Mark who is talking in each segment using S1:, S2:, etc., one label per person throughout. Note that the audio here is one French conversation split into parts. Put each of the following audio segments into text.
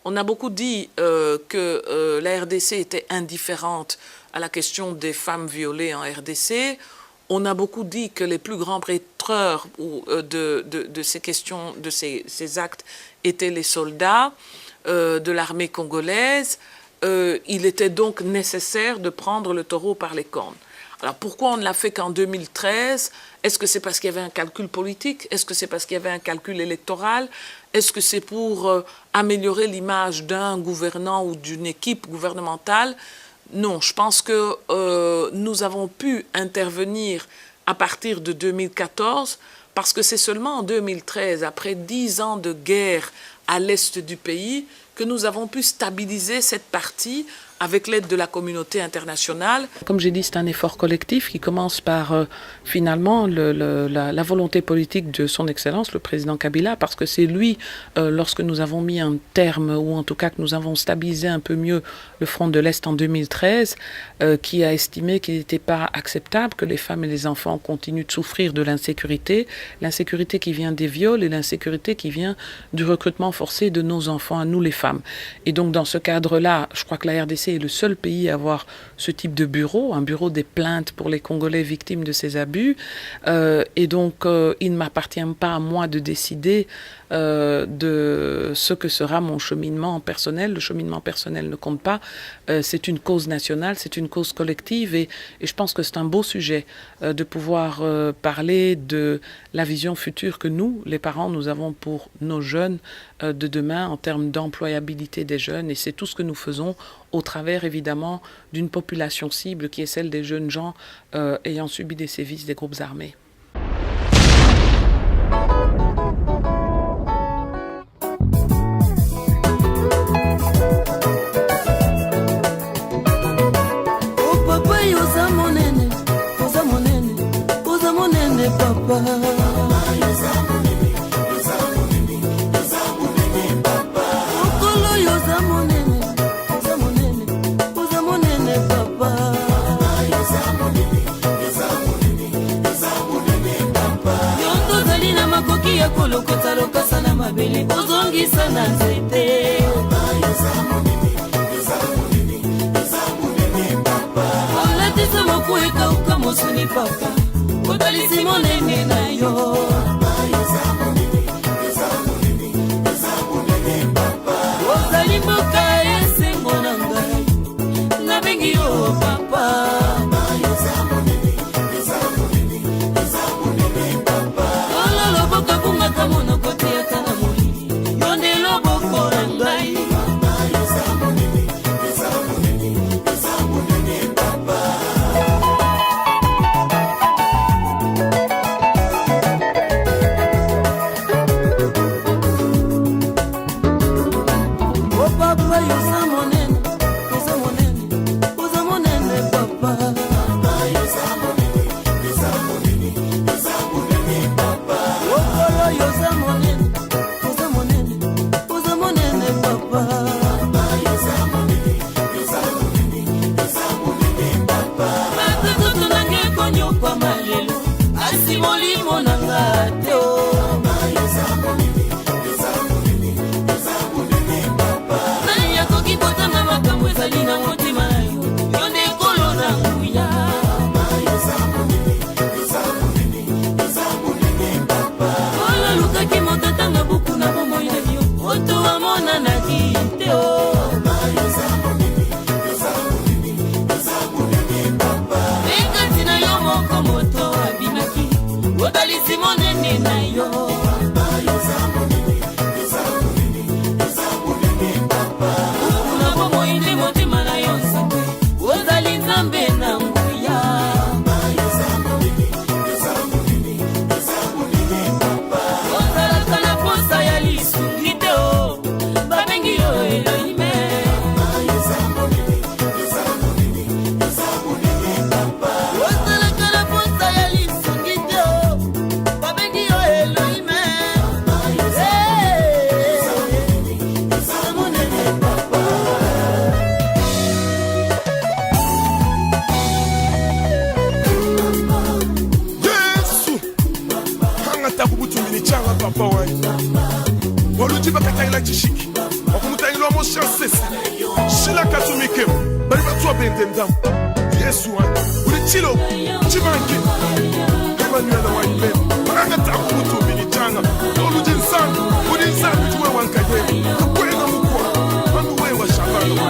S1: On a beaucoup dit que la RDC était indifférente à la question des femmes violées en RDC. On a beaucoup dit que les plus grands prêteurs de ces questions, de ces actes, étaient les soldats de l'armée congolaise. Il était donc nécessaire de prendre le taureau par les cornes. Alors pourquoi on ne l'a fait qu'en 2013? Est-ce que c'est parce qu'il y avait un calcul politique? Est-ce que c'est parce qu'il y avait un calcul électoral? Est-ce que c'est pour améliorer l'image d'un gouvernant ou d'une équipe gouvernementale? Non, je pense que nous avons pu intervenir à partir de 2014 parce que c'est seulement en 2013, après 10 ans de guerre à l'est du pays, que nous avons pu stabiliser cette partie avec l'aide de la communauté internationale. Comme j'ai dit, c'est un effort collectif qui commence par finalement la volonté politique de son Excellence, le président Kabila, parce que c'est lui, lorsque nous avons mis un terme, ou en tout cas que nous avons stabilisé un peu mieux le front de l'Est en 2013, qui a estimé qu'il n'était pas acceptable que les femmes et les enfants continuent de souffrir de l'insécurité qui vient des viols et l'insécurité qui vient du recrutement forcé de nos enfants, à nous les femmes. Et donc dans ce cadre-là, je crois que la RDC est le seul pays à avoir ce type de bureau, un bureau des plaintes pour les Congolais victimes de ces abus. Et donc, il ne m'appartient pas à moi de décider de ce que sera mon cheminement personnel. Le cheminement personnel ne compte pas. C'est une cause nationale, c'est une cause collective. Et je pense que c'est un beau sujet de pouvoir parler de la vision future que nous, les parents, nous avons pour nos jeunes de demain en termes d'employabilité des jeunes. Et c'est tout ce que nous faisons au travers, évidemment, d'une population cible qui est celle des jeunes gens ayant subi des sévices des groupes armés.
S2: kolokota lokasa na mabele ozongisa na nzete olatisa moku ekauka mosuni papa odalisi monene na yo ozali mboka esengo na ngai nabengi yo papa
S3: ila chishiki wakumuta ilo motion sesi shila katumike bali batwa bendendam Yesu uli chilo chibanki Emmanuel wa ibe maranga takutu binitanga olu jinsangu uli nsangu tuwe wankaye kwena mukwa manu we wa shabano wa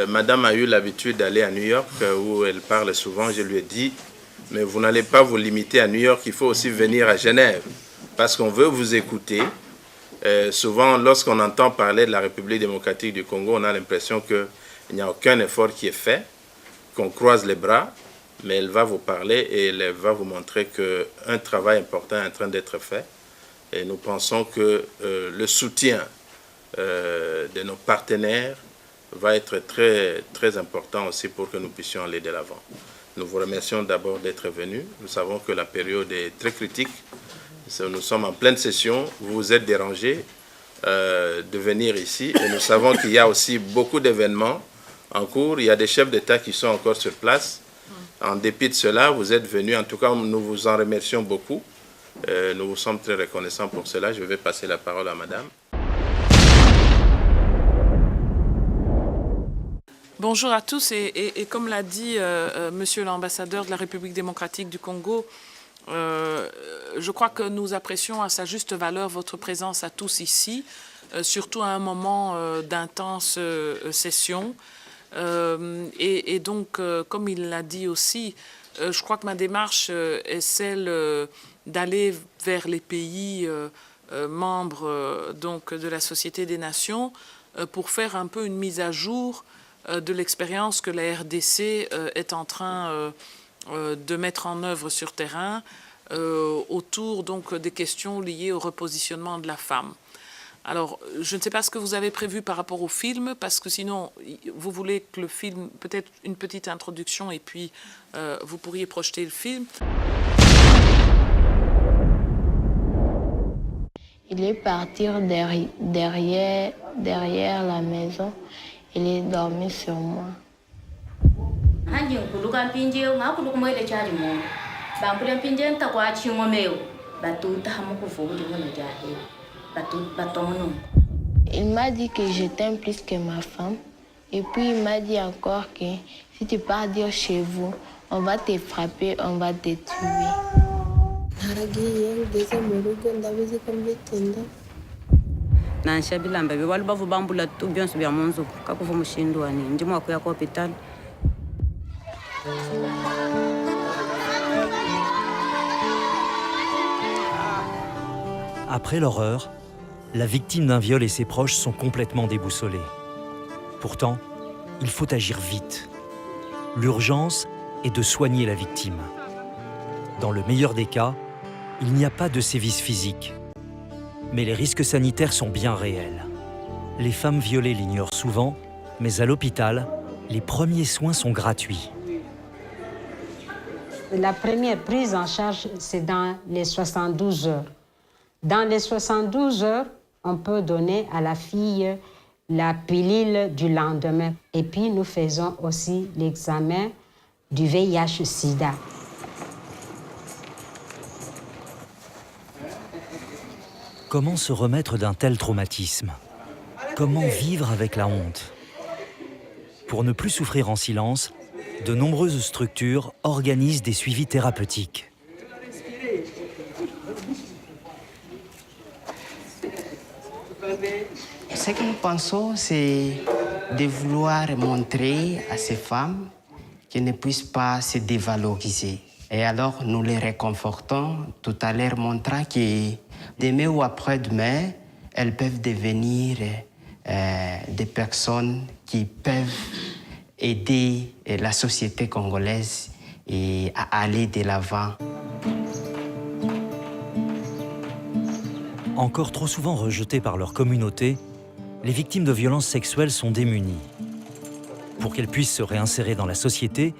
S4: Madame a eu l'habitude d'aller à New York où elle parle souvent. Je lui ai dit, mais vous n'allez pas vous limiter à New York, il faut aussi venir à Genève parce qu'on veut vous écouter. Souvent, lorsqu'on entend parler de la République démocratique du Congo, on a l'impression qu'il n'y a aucun effort qui est fait, qu'on croise les bras, mais elle va vous parler et elle va vous montrer qu'un travail important est en train d'être fait. Et nous pensons que le soutien de nos partenaires va être très, très important aussi pour que nous puissions aller de l'avant. Nous vous remercions d'abord d'être venus. Nous savons que la période est très critique. Nous sommes en pleine session. Vous vous êtes dérangés de venir ici. Et nous savons qu'il y a aussi beaucoup d'événements en cours. Il y a des chefs d'État qui sont encore sur place. En dépit de cela, vous êtes venus. En tout cas, nous vous en remercions beaucoup. Nous vous sommes très reconnaissants pour cela. Je vais passer la parole à Madame.
S1: Bonjour à tous et comme l'a dit Monsieur l'ambassadeur de la République démocratique du Congo, je crois que nous apprécions à sa juste valeur votre présence à tous ici, surtout à un moment d'intense session. Et donc, comme il l'a dit aussi, je crois que ma démarche est celle d'aller vers les pays membres donc, de la Société des Nations pour faire un peu une mise à jour de l'expérience que la RDC est en train de mettre en œuvre sur terrain autour donc, des questions liées au repositionnement de la femme. Alors, je ne sais pas ce que vous avez prévu par rapport au film, parce que sinon, vous voulez que le film, peut-être une petite introduction, et puis vous pourriez projeter le film.
S5: Il est parti derrière la maison. Il est dormi sur moi. Il m'a dit que je t'aime plus que ma femme. Et puis il m'a dit encore que si tu pars dire chez vous, on va te frapper, on va te tuer.
S6: nanshabilamba bebali bavu bambula tu byonso bya munzu kakuva mushindwani ndimo akuya ku hospital.
S7: Après l'horreur, la victime d'un viol et ses proches sont complètement déboussolés. Pourtant, il faut agir vite. L'urgence est de soigner la victime. Dans le meilleur des cas, il n'y a pas de sévices physiques. Mais les risques sanitaires sont bien réels. Les femmes violées l'ignorent souvent, mais à l'hôpital, les premiers soins sont gratuits.
S8: La première prise en charge, c'est dans les 72 heures. Dans les 72 heures, on peut donner à la fille la pilule du lendemain. Et puis, nous faisons aussi l'examen du VIH-Sida.
S7: Comment se remettre d'un tel traumatisme? Comment vivre avec la honte? Pour ne plus souffrir en silence, de nombreuses structures organisent des suivis thérapeutiques.
S9: Ce que nous pensons, c'est de vouloir montrer à ces femmes qu'elles ne puissent pas se dévaloriser. Et alors, nous les réconfortons tout à l'heure, montrant que demain ou après-demain, elles peuvent devenir des personnes qui peuvent aider la société congolaise et à aller de l'avant.
S7: Encore trop souvent rejetées par leur communauté, les victimes de violences sexuelles sont démunies. Pour qu'elles puissent se réinsérer dans la société,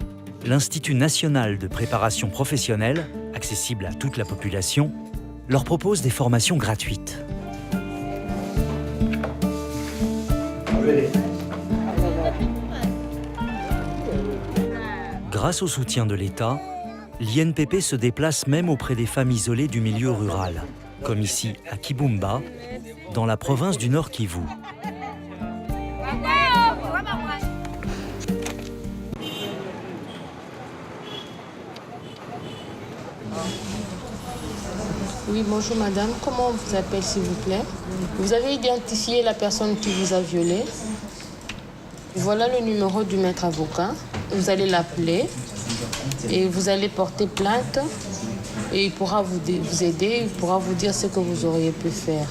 S7: l'Institut national de préparation professionnelle, accessible à toute la population, leur propose des formations gratuites. Grâce au soutien de l'État, l'INPP se déplace même auprès des femmes isolées du milieu rural, comme ici à Kibumba, dans la province du Nord Kivu.
S10: Oui, bonjour madame. Comment on vous appelle s'il vous plaît? Vous avez identifié la personne qui vous a violé. Voilà le numéro du maître avocat. Vous allez l'appeler et vous allez porter plainte et il pourra vous aider, il pourra vous dire ce que vous auriez pu faire.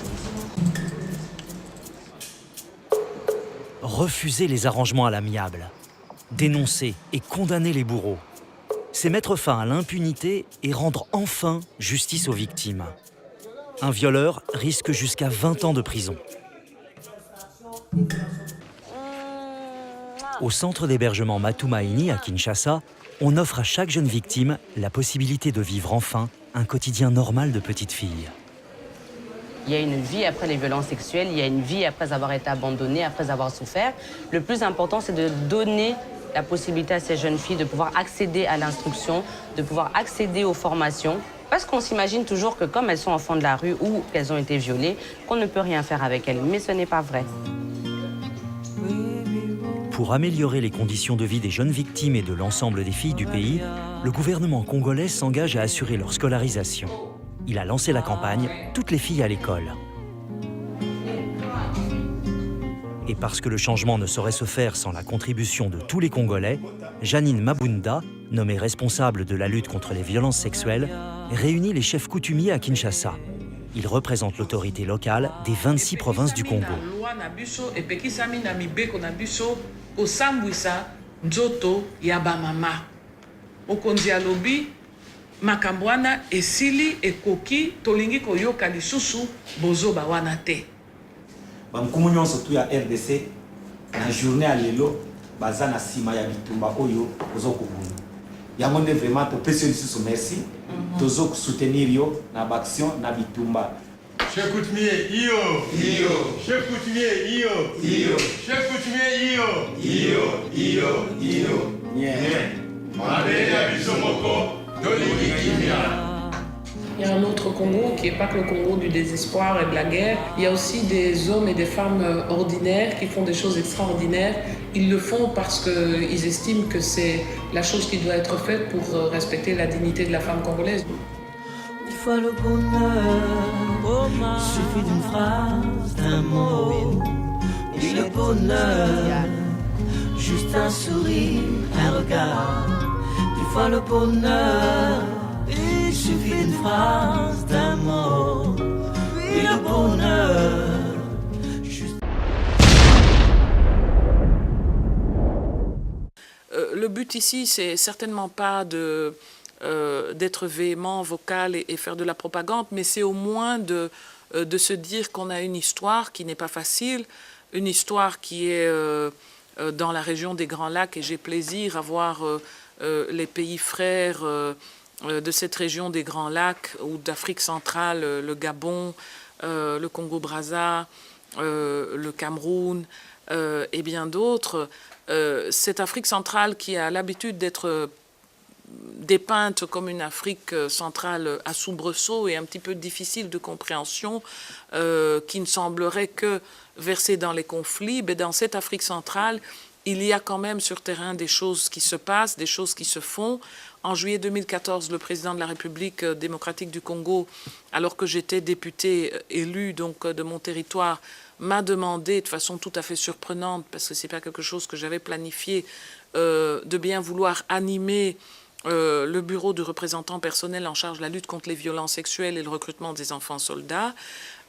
S7: Refuser les arrangements à l'amiable, dénoncer et condamner les bourreaux. C'est mettre fin à l'impunité et rendre enfin justice aux victimes. Un violeur risque jusqu'à 20 ans de prison. Au centre d'hébergement Matumaini à Kinshasa, on offre à chaque jeune victime la possibilité de vivre enfin un quotidien normal de petite fille.
S11: Il y a une vie après les violences sexuelles, il y a une vie après avoir été abandonnée, après avoir souffert. Le plus important, c'est de donner la possibilité à ces jeunes filles de pouvoir accéder à l'instruction, de pouvoir accéder aux formations. Parce qu'on s'imagine toujours que comme elles sont enfants de la rue ou qu'elles ont été violées, qu'on ne peut rien faire avec elles. Mais ce n'est pas vrai.
S7: Pour améliorer les conditions de vie des jeunes victimes et de l'ensemble des filles du pays, le gouvernement congolais s'engage à assurer leur scolarisation. Il a lancé la campagne « Toutes les filles à l'école ». Et parce que le changement ne saurait se faire sans la contribution de tous les Congolais, Janine Mabunda, nommée responsable de la lutte contre les violences sexuelles, réunit les chefs coutumiers à Kinshasa. Il représente l'autorité locale des 26 provinces du Congo.
S1: Makambwana esili ekoki tolingi koyoka lisusu bozoba wana te.
S12: Bamkumu nyonso tu ya RDC na journée à lelo baza na sima ya bitumba oyo ozokubuna. Yango nde vraiment to pesi lisusu merci. Tozo soutenir yo na action na bitumba.
S3: Chef coutumier iyo chef coutumier iyo chef coutumier iyo Mabeya bisomoko.
S1: Il y a un autre Congo qui n'est pas que le Congo du désespoir et de la guerre. Il y a aussi des hommes et des femmes ordinaires qui font des choses extraordinaires. Ils le font parce qu'ils estiment que c'est la chose qui doit être faite pour respecter la dignité de la femme congolaise.
S2: Une fois le bonheur, il suffit d'une phrase, d'un mot. Et le bonheur, juste un sourire, un regard. Une fois le bonheur, il suffit d'une phrase, d'un mot. Oui, le bonheur.
S1: Le but ici, c'est certainement pas d'être véhément, vocal et faire de la propagande, mais c'est au moins de se dire qu'on a une histoire qui n'est pas facile, une histoire qui est dans la région des Grands Lacs, et j'ai plaisir à voir les pays frères de cette région des Grands Lacs ou d'Afrique centrale, le Gabon, le Congo-Brazza, le Cameroun et bien d'autres, cette Afrique centrale qui a l'habitude d'être dépeinte comme une Afrique centrale à soubresaut et un petit peu difficile de compréhension, qui ne semblerait que verser dans les conflits, mais dans cette Afrique centrale, il y a quand même sur terrain des choses qui se passent, des choses qui se font. En juillet 2014, le président de la République démocratique du Congo, alors que j'étais député élu donc, de mon territoire, m'a demandé de façon tout à fait surprenante, parce que ce n'est pas quelque chose que j'avais planifié, de bien vouloir animer le bureau du représentant personnel en charge de la lutte contre les violences sexuelles et le recrutement des enfants soldats.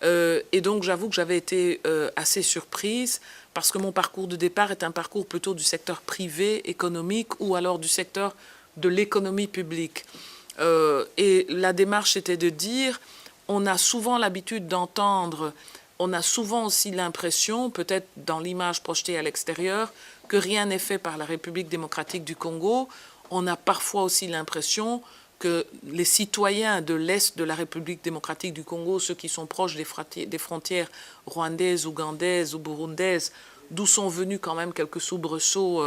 S1: Et donc j'avoue que j'avais été assez surprise parce que mon parcours de départ est un parcours plutôt du secteur privé, économique ou alors du secteur de l'économie publique. Et la démarche était de dire, on a souvent l'habitude d'entendre, on a souvent aussi l'impression, peut-être dans l'image projetée à l'extérieur, que rien n'est fait par la République démocratique du Congo. On a parfois aussi l'impression que les citoyens de l'Est de la République démocratique du Congo, ceux qui sont proches des frontières rwandaises, ougandaises ou burundaises, d'où sont venus quand même quelques soubresauts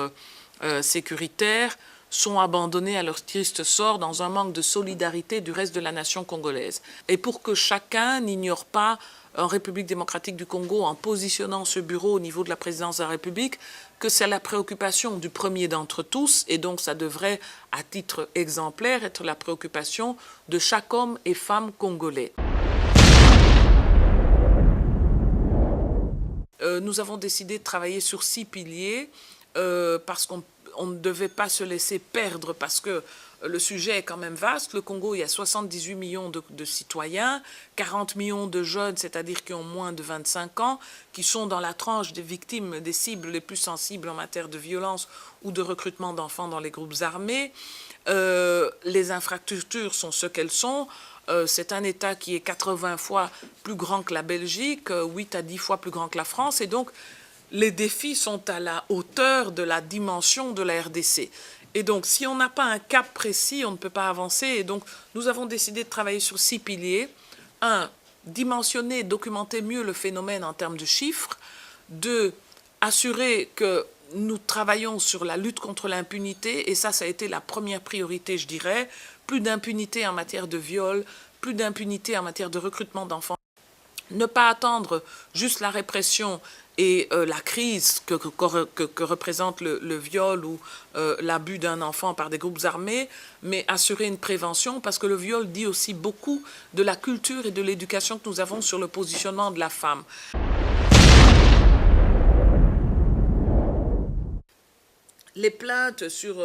S1: sécuritaires, sont abandonnés à leur triste sort dans un manque de solidarité du reste de la nation congolaise. Et pour que chacun n'ignore pas en République démocratique du Congo, en positionnant ce bureau au niveau de la présidence de la République, que c'est la préoccupation du premier d'entre tous, et donc ça devrait, à titre exemplaire, être la préoccupation de chaque homme et femme congolais. Nous avons décidé de travailler sur 6 piliers, parce qu'on ne devait pas se laisser perdre, parce que le sujet est quand même vaste. Le Congo, il y a 78 millions de citoyens, 40 millions de jeunes, c'est-à-dire qui ont moins de 25 ans, qui sont dans la tranche des victimes, des cibles les plus sensibles en matière de violence ou de recrutement d'enfants dans les groupes armés. Les infrastructures sont ce qu'elles sont. C'est un État qui est 80 fois plus grand que la Belgique, 8 à 10 fois plus grand que la France, et donc les défis sont à la hauteur de la dimension de la RDC. Et donc, si on n'a pas un cap précis, on ne peut pas avancer. Et donc, nous avons décidé de travailler sur 6 piliers. 1, dimensionner, documenter mieux le phénomène en termes de chiffres. 2, assurer que nous travaillons sur la lutte contre l'impunité. Et ça a été la première priorité, je dirais. Plus d'impunité en matière de viol, plus d'impunité en matière de recrutement d'enfants. Ne pas attendre juste la répression et la crise que représente le viol ou l'abus d'un enfant par des groupes armés, mais assurer une prévention, parce que le viol dit aussi beaucoup de la culture et de l'éducation que nous avons sur le positionnement de la femme. Les plaintes sur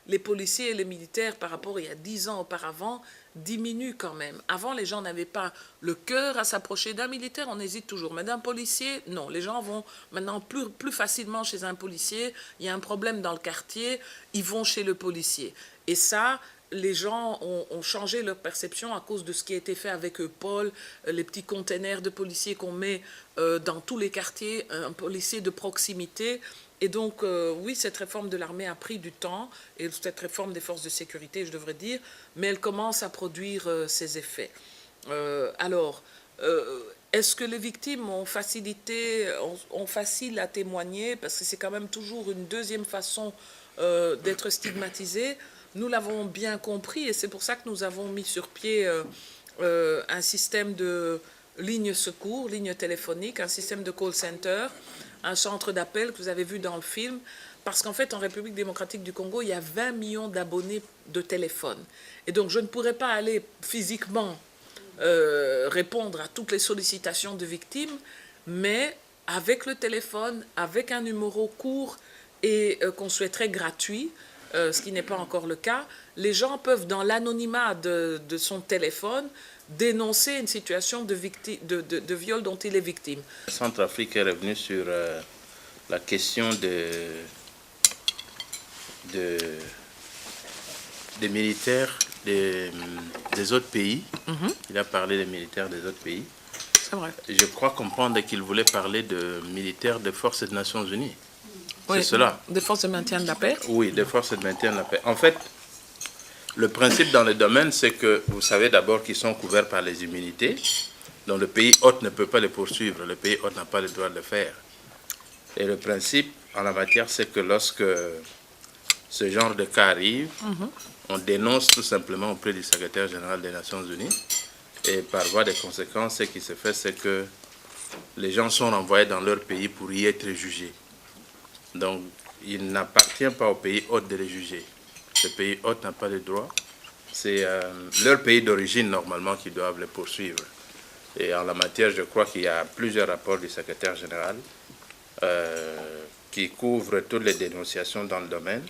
S1: les policiers et les militaires par rapport à il y a 10 ans auparavant diminuent quand même. Avant, les gens n'avaient pas le cœur à s'approcher d'un militaire, on hésite toujours. Mais d'un policier, non. Les gens vont maintenant plus facilement chez un policier. Il y a un problème dans le quartier, ils vont chez le policier. Et ça, les gens ont changé leur perception à cause de ce qui a été fait avec Paul, les petits containers de policiers qu'on met dans tous les quartiers, un policier de proximité. Et donc, oui, cette réforme de l'armée a pris du temps, et cette réforme des forces de sécurité, je devrais dire, mais elle commence à produire ses effets. Est-ce que les victimes ont facile à témoigner, parce que c'est quand même toujours une deuxième façon d'être stigmatisé. Nous l'avons bien compris, et c'est pour ça que nous avons mis sur pied un système de ligne secours, ligne téléphonique, un système de call center, un centre d'appel que vous avez vu dans le film, parce qu'en fait, en République démocratique du Congo, il y a 20 millions d'abonnés de téléphone. Et donc, je ne pourrais pas aller physiquement répondre à toutes les sollicitations de victimes, mais avec le téléphone, avec un numéro court et qu'on souhaiterait gratuit, ce qui n'est pas encore le cas, les gens peuvent, dans l'anonymat de son téléphone, dénoncer une situation de viol dont il est victime.
S4: Centrafrique est revenu sur la question des militaires des autres pays. Il a parlé des militaires des autres pays.
S1: C'est vrai.
S4: Je crois comprendre qu'il voulait parler de militaires des forces des Nations Unies.
S1: Oui,
S4: c'est cela.
S1: Des forces de maintien de la paix.
S4: Oui, des forces de maintien de la paix. En fait, le principe dans le domaine, c'est que vous savez d'abord qu'ils sont couverts par les immunités. Donc le pays hôte ne peut pas les poursuivre, le pays hôte n'a pas le droit de le faire. Et le principe en la matière, c'est que lorsque ce genre de cas arrive, on dénonce tout simplement auprès du secrétaire général des Nations Unies. Et par voie de conséquence, ce qui se fait, c'est que les gens sont renvoyés dans leur pays pour y être jugés. Donc, il n'appartient pas au pays hôte de les juger. Le pays hôte n'a pas le droit. C'est leur pays d'origine, normalement, qui doivent les poursuivre. Et en la matière, je crois qu'il y a plusieurs rapports du secrétaire général qui couvrent toutes les dénonciations dans le domaine.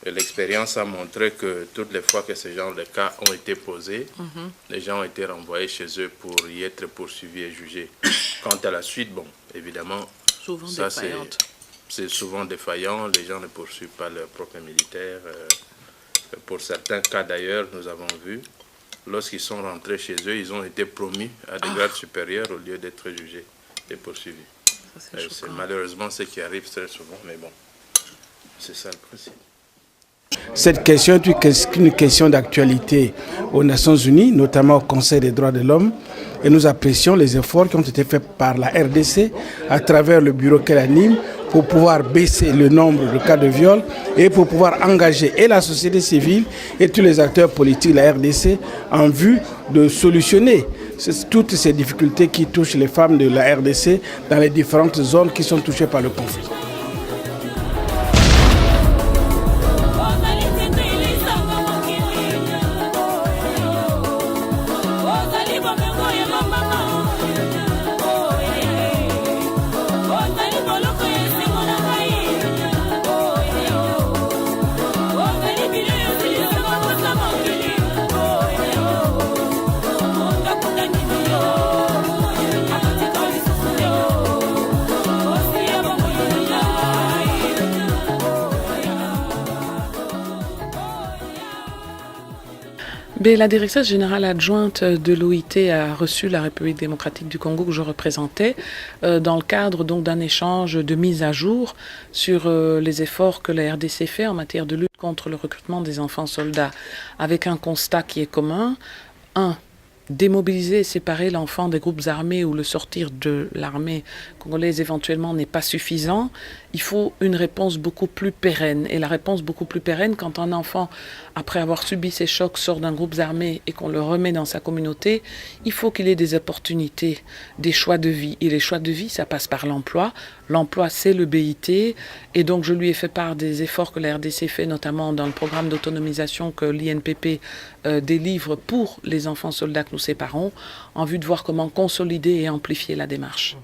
S4: Et l'expérience a montré que toutes les fois que ce genre de cas ont été posés, les gens ont été renvoyés chez eux pour y être poursuivis et jugés. Quant à la suite, bon, évidemment,
S1: Souvent
S4: ça c'est souvent défaillant. Les gens ne poursuivent pas leurs propres militaires. Pour certains cas d'ailleurs, nous avons vu, lorsqu'ils sont rentrés chez eux, ils ont été promus à des grades supérieurs au lieu d'être jugés et poursuivis. C'est malheureusement ce qui arrive très souvent, mais bon, c'est ça le principe.
S13: Cette question est une question d'actualité aux Nations Unies, notamment au Conseil des droits de l'homme. Et nous apprécions les efforts qui ont été faits par la RDC à travers le bureau qu'elle anime pour pouvoir baisser le nombre de cas de viol et pour pouvoir engager et la société civile et tous les acteurs politiques de la RDC en vue de solutionner toutes ces difficultés qui touchent les femmes de la RDC dans les différentes zones qui sont touchées par le conflit.
S1: La directrice générale adjointe de l'OIT a reçu la République démocratique du Congo que je représentais dans le cadre donc d'un échange de mise à jour sur les efforts que la RDC fait en matière de lutte contre le recrutement des enfants soldats, avec un constat qui est commun. 1. Démobiliser et séparer l'enfant des groupes armés ou le sortir de l'armée congolaise éventuellement n'est pas suffisant. Il faut une réponse beaucoup plus pérenne. Et la réponse beaucoup plus pérenne, quand un enfant, après avoir subi ces chocs, sort d'un groupe armé et qu'on le remet dans sa communauté, il faut qu'il ait des opportunités, des choix de vie. Et les choix de vie, ça passe par l'emploi. L'emploi, c'est le BIT. Et donc, je lui ai fait part des efforts que la RDC fait, notamment dans le programme d'autonomisation que l'INPP délivre pour les enfants soldats que nous séparons, en vue de voir comment consolider et amplifier la démarche.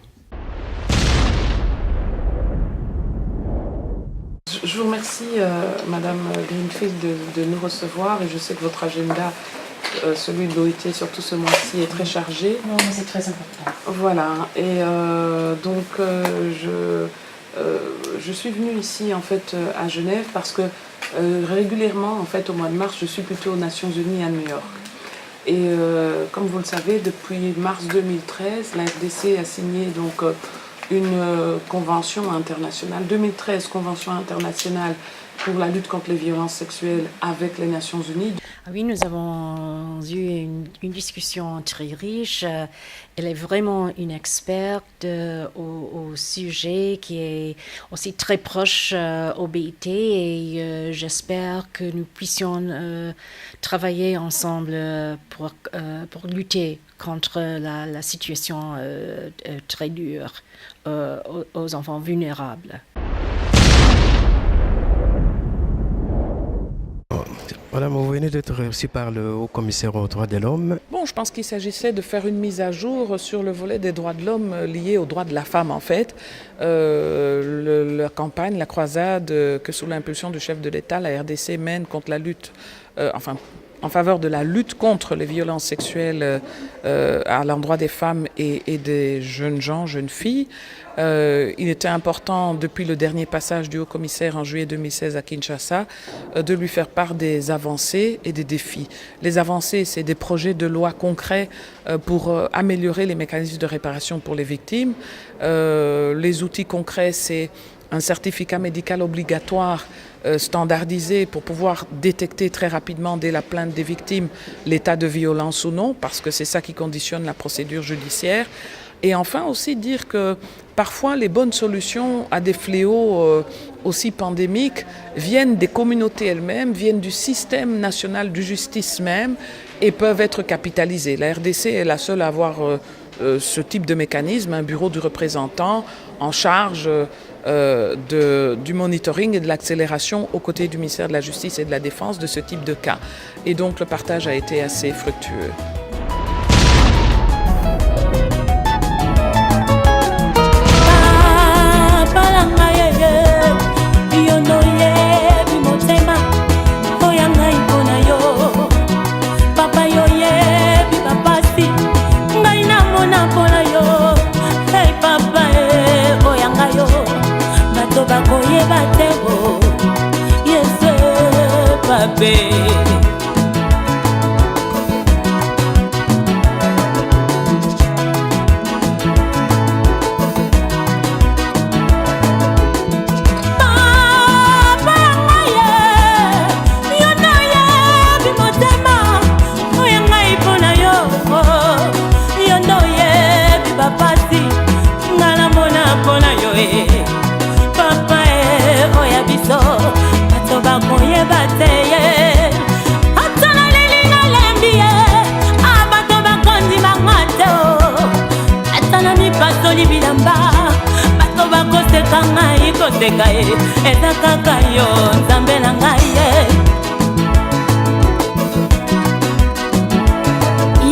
S1: Je vous remercie, Madame Greenfield, de nous recevoir. Et je sais que votre agenda, celui de l'OIT, surtout ce mois-ci, est très chargé.
S8: Non, mais c'est très important.
S1: Voilà. Et donc, je suis venue ici, en fait, à Genève, parce que régulièrement, en fait, au mois de mars, je suis plutôt aux Nations Unies à New York. Et comme vous le savez, depuis mars 2013, la RDC a signé donc une convention internationale, 2013, convention internationale pour la lutte contre les violences sexuelles avec les Nations Unies.
S14: Oui, nous avons eu une discussion très riche. Elle est vraiment une experte au sujet qui est aussi très proche au BIT et j'espère que nous puissions travailler ensemble pour lutter contre la situation très dure aux enfants vulnérables.
S15: Madame, vous venez d'être reçue par le haut-commissaire aux droits de l'homme.
S1: Bon, je pense qu'il s'agissait de faire une mise à jour sur le volet des droits de l'homme lié aux droits de la femme, en fait. La campagne, la croisade que sous l'impulsion du chef de l'État, la RDC mène contre la lutte, en faveur de la lutte contre les violences sexuelles à l'endroit des femmes et des jeunes gens, jeunes filles. Il était important, depuis le dernier passage du haut-commissaire en juillet 2016 à Kinshasa, de lui faire part des avancées et des défis. Les avancées, c'est des projets de loi concrets pour améliorer les mécanismes de réparation pour les victimes. Les outils concrets, c'est un certificat médical obligatoire standardisé pour pouvoir détecter très rapidement dès la plainte des victimes l'état de violence ou non, parce que c'est ça qui conditionne la procédure judiciaire. Et enfin aussi dire que parfois les bonnes solutions à des fléaux aussi pandémiques viennent des communautés elles-mêmes, viennent du système national de justice même et peuvent être capitalisées. La RDC est la seule à avoir ce type de mécanisme, un bureau du représentant en charge du monitoring et de l'accélération aux côtés du ministère de la Justice et de la Défense de ce type de cas. Et donc le partage a été assez fructueux.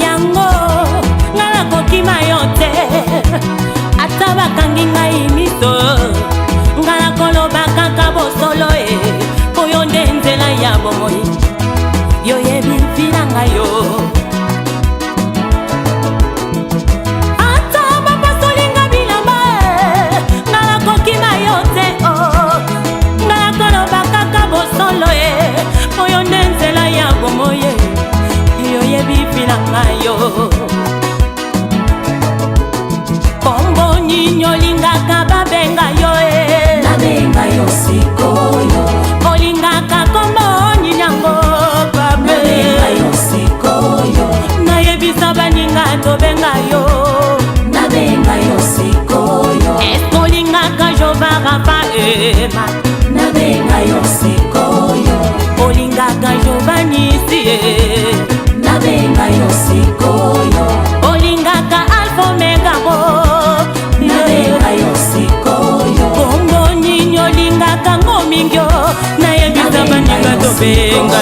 S2: yango ngala kokima yo te ata bakangi ngai miso ngala koloba kaka bosolo oyo nde nzela ya bomoi yo yebi mpila ngai yo ata bapasolinga bilamba ngala kokima yo te ngala koloba kaka bosolo oyo nde nzela ya bomoi yo yebi mpila ngai yo kombo nyinyo lingaka babenga yo nabenga yo sikoyo olingaka kombo nyinyango babe nabenga yo sikoyo nayebisa baninga tobenga yo nabenga yo sikoyo eskolingaka jova rafa ema nabenga yo sikoyo olingaka jova nisi nabenga yo sikoyo olingaka alfa omega bo nabenga yo sikoyo kombo nyinyo lingaka ngomingyo nayebisa baninga tobenga